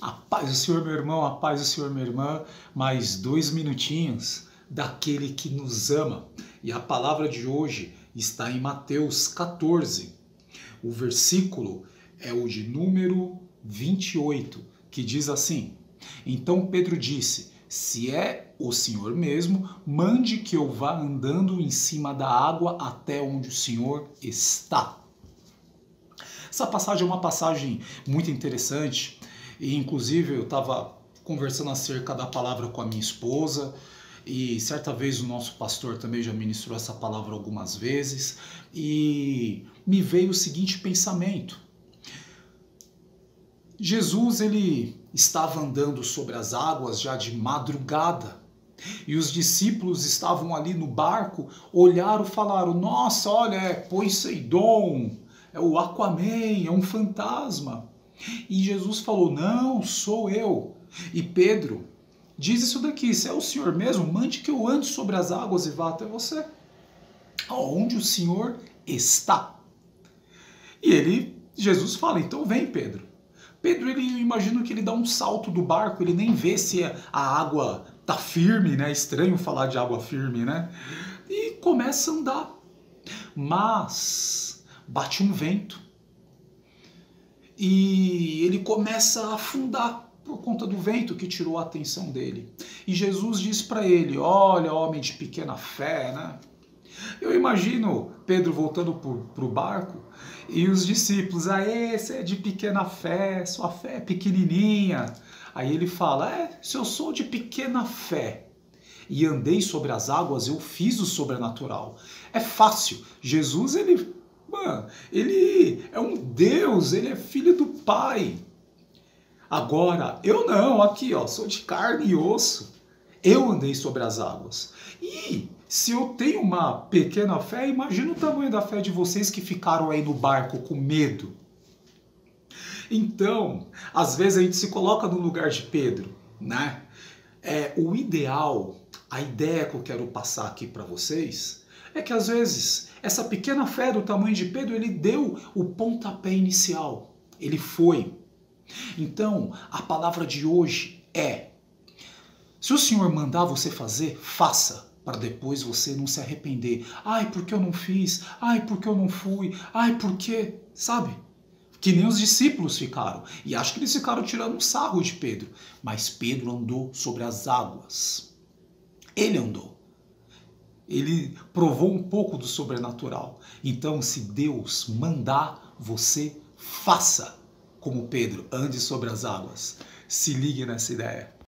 A paz do Senhor, meu irmão, a paz do Senhor, minha irmã. Mais 2 minutinhos daquele que nos ama. E a palavra de hoje está em Mateus 14. O versículo é o de número 28, que diz assim: Então Pedro disse: Se é o Senhor mesmo, mande que eu vá andando em cima da água até onde o Senhor está. Essa passagem é uma passagem muito interessante. E inclusive eu estava conversando acerca da palavra com a minha esposa, e certa vez o nosso pastor também já ministrou essa palavra algumas vezes, e me veio o seguinte pensamento. Jesus, ele estava andando sobre as águas já de madrugada, e os discípulos estavam ali no barco, olharam e falaram: nossa, olha, é Poseidon, é o Aquaman, é um fantasma. E Jesus falou: não, sou eu. E Pedro diz isso daqui: se é o Senhor mesmo, mande que eu ande sobre as águas e vá até você, aonde o Senhor está. E Jesus fala: então vem, Pedro. Pedro, eu imagino que ele dá um salto do barco, ele nem vê se a água tá firme, né? Estranho falar de água firme, né? E começa a andar. Mas bate um vento. E ele começa a afundar por conta do vento que tirou a atenção dele. E Jesus diz para ele: olha, homem de pequena fé, né? Eu imagino Pedro voltando para o barco e os discípulos: você é de pequena fé, sua fé é pequenininha. Aí ele fala: se eu sou de pequena fé e andei sobre as águas, eu fiz o sobrenatural. É fácil. Jesus, ele é um Deus, ele é filho do Pai. Agora, eu não, aqui ó, sou de carne e osso. Eu andei sobre as águas. E se eu tenho uma pequena fé, imagina o tamanho da fé de vocês que ficaram aí no barco com medo. Então, às vezes a gente se coloca no lugar de Pedro, né? O ideal, a ideia que eu quero passar aqui para vocês, é que às vezes essa pequena fé do tamanho de Pedro, ele deu o pontapé inicial. Ele foi. Então, a palavra de hoje é: se o Senhor mandar você fazer, faça, para depois você não se arrepender. Ai, porque eu não fiz? Ai, porque eu não fui? Ai, porque, sabe? Que nem os discípulos ficaram. E acho que eles ficaram tirando um sarro de Pedro. Mas Pedro andou sobre as águas. Ele andou. Ele provou um pouco do sobrenatural. Então, se Deus mandar, você faça como Pedro, ande sobre as águas. Se ligue nessa ideia.